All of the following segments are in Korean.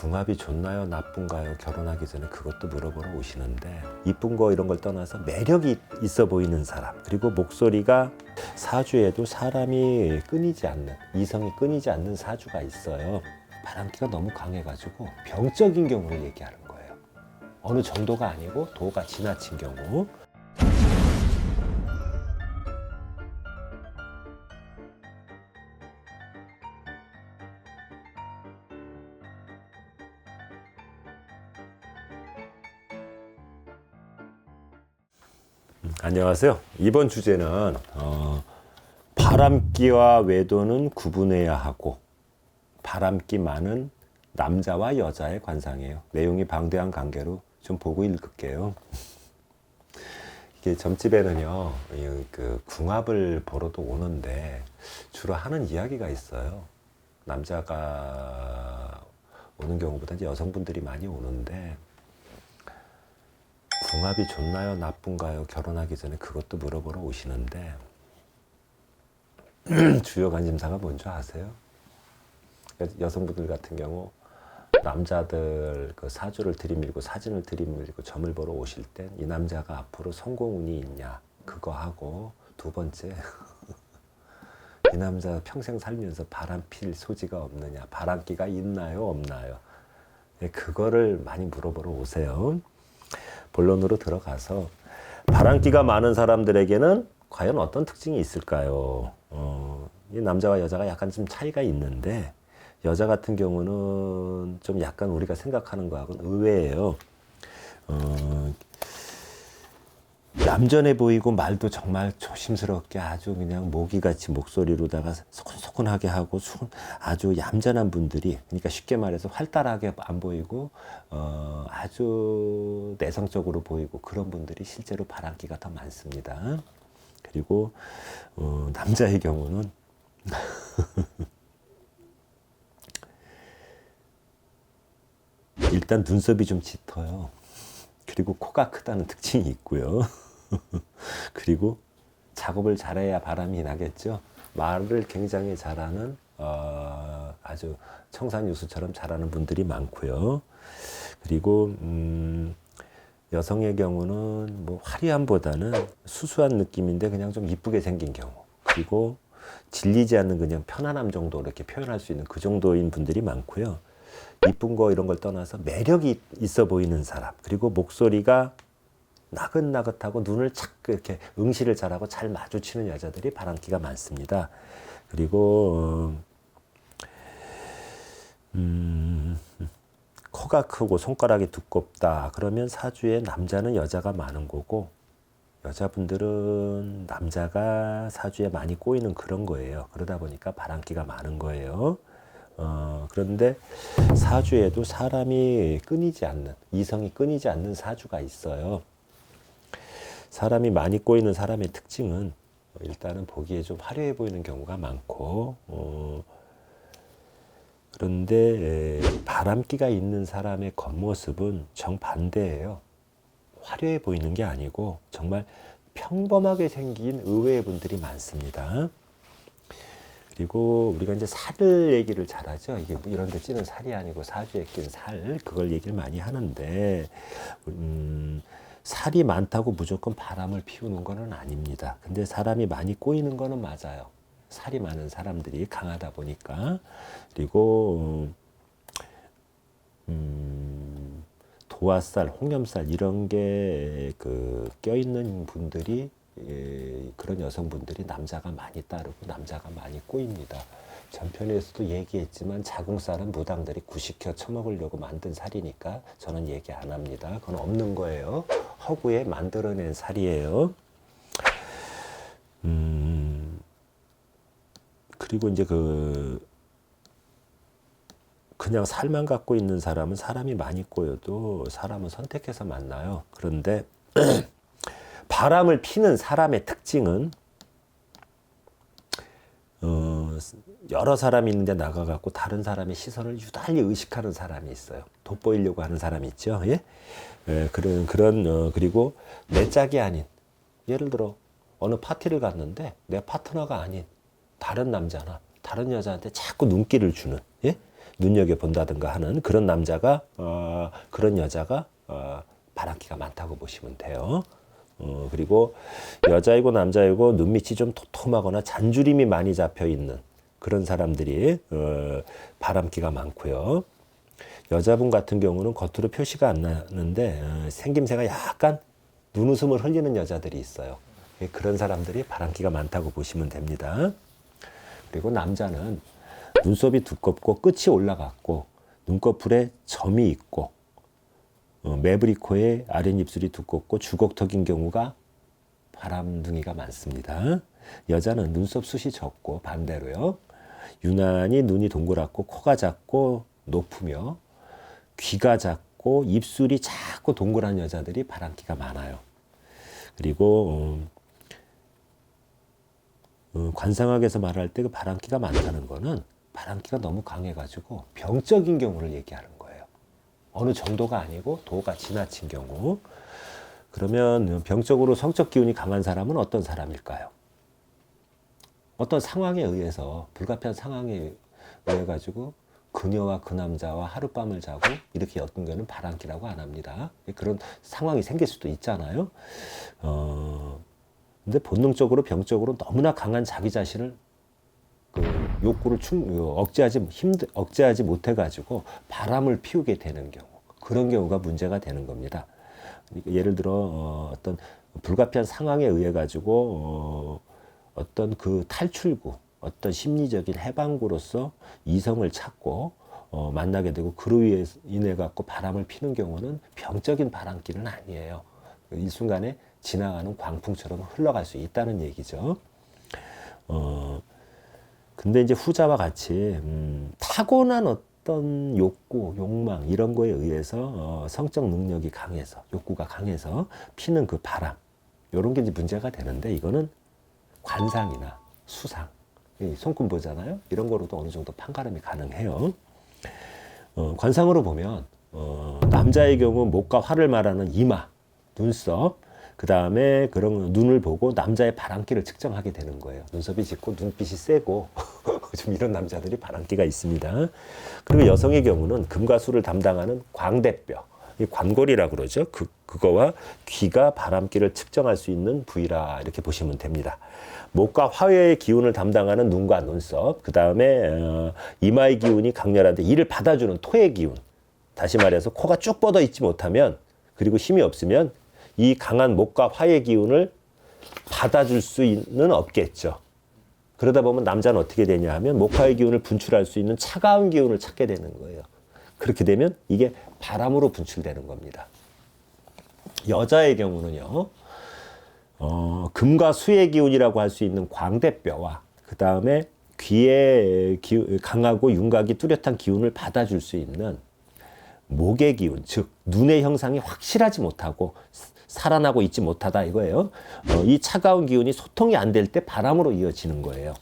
궁합이 좋나요? 나쁜가요? 결혼하기 전에 그것도 물어보러 오시는데, 이쁜 거 이런 걸 떠나서 매력이 있어 보이는 사람, 그리고 목소리가, 사주에도 사람이 끊이지 않는, 이성이 끊이지 않는 사주가 있어요. 바람기가 너무 강해가지고 병적인 경우를 얘기하는 거예요. 어느 정도가 아니고 도가 지나친 경우. 안녕하세요. 이번 주제는 바람기와 외도는 구분해야 하고, 바람기 많은 남자와 여자의 관상이에요. 내용이 방대한 관계로 좀 보고 읽을게요. 이게 점집에는요, 그 궁합을 보러도 오는데 주로 하는 이야기가 있어요. 남자가 오는 경우보다 이제 여성분들이 많이 오는데, 궁합이 좋나요? 나쁜가요? 결혼하기 전에 그것도 물어보러 오시는데, 주요 관심사가 뭔지 아세요? 여성분들 같은 경우 남자들 그 사주를 들이밀고 사진을 들이밀고 점을 보러 오실 땐 이 남자가 앞으로 성공운이 있냐, 그거 하고, 두 번째 이 남자 평생 살면서 바람 필 소지가 없느냐, 바람기가 있나요 없나요, 그거를 많이 물어보러 오세요. 본론으로 들어가서, 바람기가 많은 사람들에게는 과연 어떤 특징이 있을까요? 이 남자와 여자가 약간 좀 차이가 있는데, 여자 같은 경우는 좀 약간 우리가 생각하는 거하고는 의외예요. 얌전해 보이고 말도 정말 조심스럽게 아주 그냥 모기같이 목소리로다가 소곤소곤하게 하고 아주 얌전한 분들이, 그러니까 쉽게 말해서 활달하게 안 보이고 아주 내성적으로 보이고, 그런 분들이 실제로 바람기가 더 많습니다. 그리고 남자의 경우는 일단 눈썹이 좀 짙어요. 그리고 코가 크다는 특징이 있고요. 그리고 작업을 잘해야 바람이 나겠죠. 말을 굉장히 잘하는 아주 청산유수처럼 잘하는 분들이 많고요. 그리고 여성의 경우는 뭐 화려함보다는 수수한 느낌인데 그냥 좀 이쁘게 생긴 경우, 그리고 질리지 않는 그냥 편안함 정도 이렇게 표현할 수 있는 그 정도인 분들이 많고요. 이쁜 거 이런 걸 떠나서 매력이 있어 보이는 사람, 그리고 목소리가 나긋나긋하고 눈을 착 이렇게 응시를 잘하고 잘 마주치는 여자들이 바람기가 많습니다. 그리고 코가 크고 손가락이 두껍다 그러면 사주에 남자는 여자가 많은 거고, 여자분들은 남자가 사주에 많이 꼬이는 그런 거예요. 그러다 보니까 바람기가 많은 거예요. 그런데 사주에도 사람이 끊이지 않는, 이성이 끊이지 않는 사주가 있어요. 사람이 많이 꼬이는 사람의 특징은 일단은 보기에 좀 화려해 보이는 경우가 많고, 그런데 바람기가 있는 사람의 겉모습은 정반대예요. 화려해 보이는 게 아니고 정말 평범하게 생긴 의외의 분들이 많습니다. 그리고 우리가 이제 살 얘기를 잘 하죠. 이게 이런 데 찌는 살이 아니고 사주에 낀 살, 그걸 얘기를 많이 하는데, 살이 많다고 무조건 바람을 피우는 거는 아닙니다. 근데 사람이 많이 꼬이는 거는 맞아요. 살이 많은 사람들이 강하다 보니까. 그리고 도화살, 홍염살 이런 게 껴있는 분들이, 그런 여성분들이 남자가 많이 따르고 남자가 많이 꼬입니다. 전편에서도 얘기했지만 자궁살은 무당들이 구시켜 처먹으려고 만든 살이니까 저는 얘기 안 합니다. 그건 없는 거예요. 허구에 만들어낸 살이에요. 그리고 이제 그냥 살만 갖고 있는 사람은 사람이 많이 꼬여도 사람은 선택해서 만나요. 그런데 바람을 피는 사람의 특징은 여러 사람이 있는데 나가갖고 다른 사람의 시선을 유달리 의식하는 사람이 있어요. 돋보이려고 하는 사람이 있죠. 예? 그리고 내 짝이 아닌, 예를 들어 어느 파티를 갔는데 내 파트너가 아닌 다른 남자나 다른 여자한테 자꾸 눈길을 주는, 예? 눈여겨본다든가 하는 그런 남자가 그런 여자가 바람기가 많다고 보시면 돼요. 그리고 여자이고 남자이고 눈밑이 좀 도톰하거나 잔주림이 많이 잡혀 있는 그런 사람들이 바람기가 많고요. 여자분 같은 경우는 겉으로 표시가 안 나는데 생김새가 약간 눈웃음을 흘리는 여자들이 있어요. 그런 사람들이 바람기가 많다고 보시면 됩니다. 그리고 남자는 눈썹이 두껍고 끝이 올라갔고 눈꺼풀에 점이 있고 매부리 코에 아랫입술이 두껍고 주걱턱인 경우가 바람둥이가 많습니다. 여자는 눈썹 숱이 적고 반대로요. 유난히 눈이 동그랗고 코가 작고 높으며 귀가 작고 입술이 작고 동그란 여자들이 바람기가 많아요. 그리고 관상학에서 말할 때 그 바람기가 많다는 거는 바람기가 너무 강해가지고 병적인 경우를 얘기하는 거예요. 어느 정도가 아니고 도가 지나친 경우. 그러면 병적으로 성적 기운이 강한 사람은 어떤 사람일까요? 어떤 상황에 의해서 불가피한 상황에 의해 가지고 그녀와 그 남자와 하룻밤을 자고 이렇게 엮은 거는 바람기라고 안 합니다. 그런 상황이 생길 수도 있잖아요. 근데 본능적으로 병적으로 너무나 강한 자기 자신을 그 욕구를 억제하지 못해 가지고 바람을 피우게 되는 경우, 그런 경우가 문제가 되는 겁니다. 예를 들어 어떤 불가피한 상황에 의해 가지고 어떤 그 탈출구, 어떤 심리적인 해방구로서 이성을 찾고 만나게 되고 그로 인해 갖고 바람을 피는 경우는 병적인 바람기는 아니에요. 일순간에 지나가는 광풍처럼 흘러갈 수 있다는 얘기죠. 근데 이제 후자와 같이 타고난 어떤 욕구, 욕망 이런 거에 의해서 성적 능력이 강해서, 욕구가 강해서 피는 그 바람, 이런 게 이제 문제가 되는데, 이거는 관상이나 수상, 손금 보잖아요. 이런 거로도 어느 정도 판가름이 가능해요. 관상으로 보면 남자의 경우 목과 화를 말하는 이마, 눈썹, 그 다음에 그런 눈을 보고 남자의 바람기를 측정하게 되는 거예요. 눈썹이 짙고 눈빛이 세고 좀 이런 남자들이 바람기가 있습니다. 그리고 여성의 경우는 금과 수를 담당하는 광대뼈, 이 관골이라고 그러죠. 그거와 귀가 바람기를 측정할 수 있는 부위라 이렇게 보시면 됩니다. 목과 화의 기운을 담당하는 눈과 눈썹, 그 다음에 이마의 기운이 강렬한데 이를 받아주는 토의 기운. 다시 말해서 코가 쭉 뻗어 있지 못하면, 그리고 힘이 없으면 이 강한 목과 화의 기운을 받아줄 수는 없겠죠. 그러다 보면 남자는 어떻게 되냐 하면 목화의 기운을 분출할 수 있는 차가운 기운을 찾게 되는 거예요. 그렇게 되면 이게 바람으로 분출되는 겁니다. 여자의 경우는요, 금과 수의 기운이라고 할 수 있는 광대뼈와 그 다음에 귀에 강하고 윤곽이 뚜렷한 기운을 받아줄 수 있는 목의 기운, 즉 눈의 형상이 확실하지 못하고 살아나고 있지 못하다 이거예요. 이 차가운 기운이 소통이 안 될 때 바람으로 이어지는 거예요.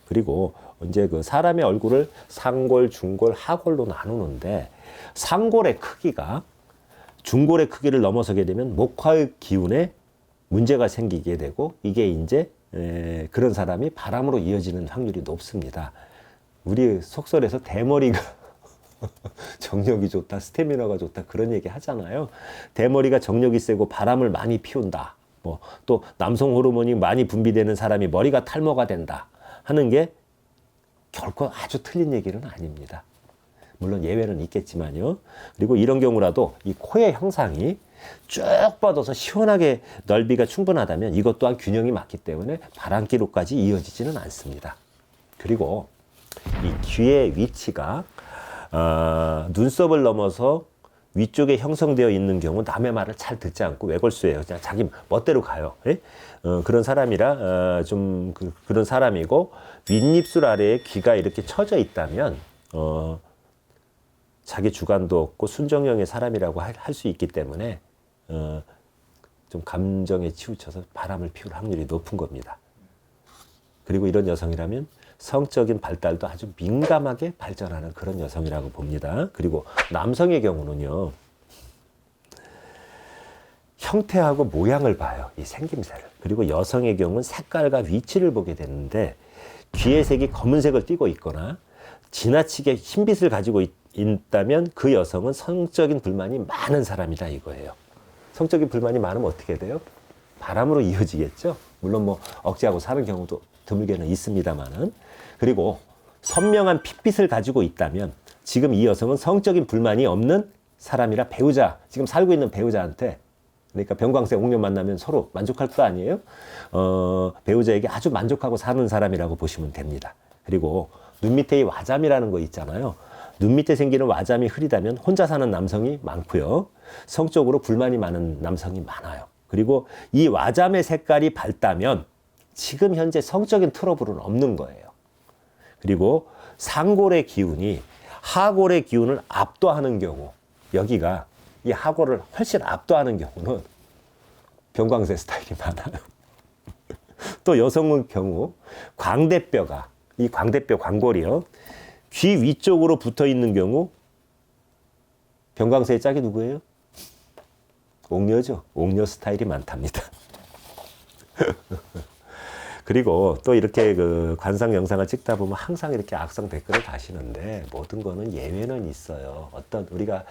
그리고 이제 그 사람의 얼굴을 상골, 중골, 하골로 나누는데, 상골의 크기가 중골의 크기를 넘어서게 되면 목화의 기운에 문제가 생기게 되고, 이게 이제 그런 사람이 바람으로 이어지는 확률이 높습니다. 우리 속설에서 대머리가 정력이 좋다, 스태미너가 좋다, 그런 얘기 하잖아요. 대머리가 정력이 세고 바람을 많이 피운다. 또 남성 호르몬이 많이 분비되는 사람이 머리가 탈모가 된다 하는 게 결코 아주 틀린 얘기는 아닙니다. 물론 예외는 있겠지만요. 그리고 이런 경우라도 이 코의 형상이 쭉 뻗어서 시원하게 넓이가 충분하다면 이것 또한 균형이 맞기 때문에 바람기로까지 이어지지는 않습니다. 그리고 이 귀의 위치가 눈썹을 넘어서 위쪽에 형성되어 있는 경우 남의 말을 잘 듣지 않고 외골수예요. 그냥 자기 멋대로 가요. 예? 그런 사람이라 그런 사람이고, 윗입술 아래에 귀가 이렇게 처져 있다면 자기 주관도 없고 순정형의 사람이라고 할 수 있기 때문에 좀 감정에 치우쳐서 바람을 피울 확률이 높은 겁니다. 그리고 이런 여성이라면 성적인 발달도 아주 민감하게 발전하는 그런 여성이라고 봅니다. 그리고 남성의 경우는요, 형태하고 모양을 봐요. 이 생김새를. 그리고 여성의 경우는 색깔과 위치를 보게 되는데, 귀의 색이 검은색을 띠고 있거나 지나치게 흰빛을 가지고 있다면 그 여성은 성적인 불만이 많은 사람이다 이거예요. 성적인 불만이 많으면 어떻게 돼요? 바람으로 이어지겠죠. 물론 뭐 억제하고 사는 경우도 드물게는 있습니다만은. 그리고 선명한 핏빛을 가지고 있다면 지금 이 여성은 성적인 불만이 없는 사람이라 배우자, 지금 살고 있는 배우자한테, 그러니까 병광세 옥녀 만나면 서로 만족할 거 아니에요? 배우자에게 아주 만족하고 사는 사람이라고 보시면 됩니다. 그리고 눈 밑에 이 와잠이라는 거 있잖아요. 눈 밑에 생기는 와잠이 흐리다면 혼자 사는 남성이 많고요. 성적으로 불만이 많은 남성이 많아요. 그리고 이 와잠의 색깔이 밝다면 지금 현재 성적인 트러블은 없는 거예요. 그리고 상골의 기운이 하골의 기운을 압도하는 경우, 여기가 이 하골을 훨씬 압도하는 경우는 병광세 스타일이 많아요. 또 여성의 경우 광대뼈가, 이 광대뼈 광골이요, 귀 위쪽으로 붙어 있는 경우 병광세의 짝이 누구예요? 옥녀죠. 옥녀 스타일이 많답니다. 그리고 또 이렇게 그 관상 영상을 찍다 보면 항상 이렇게 악성 댓글을 다시는데 모든 거는 예외는 있어요. 어떤 우리가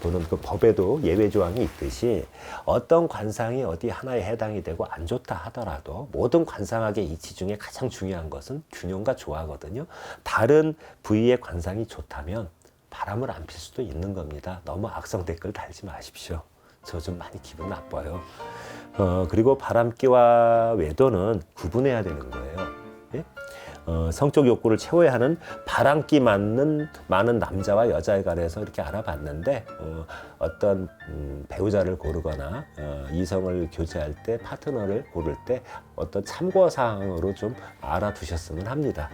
보는 그 법에도 예외 조항이 있듯이 어떤 관상이 어디 하나에 해당이 되고 안 좋다 하더라도 모든 관상학의 이치 중에 가장 중요한 것은 균형과 조화거든요. 다른 부위의 관상이 좋다면 바람을 안 필 수도 있는 겁니다. 너무 악성 댓글 달지 마십시오. 저 좀 많이 기분 나빠요. 그리고 바람기와 외도는 구분해야 되는 거예요. 예? 성적 욕구를 채워야 하는 바람기 많은 남자와 여자에 관해서 이렇게 알아봤는데, 어떤 배우자를 고르거나 이성을 교제할 때, 파트너를 고를 때 어떤 참고사항으로 좀 알아두셨으면 합니다.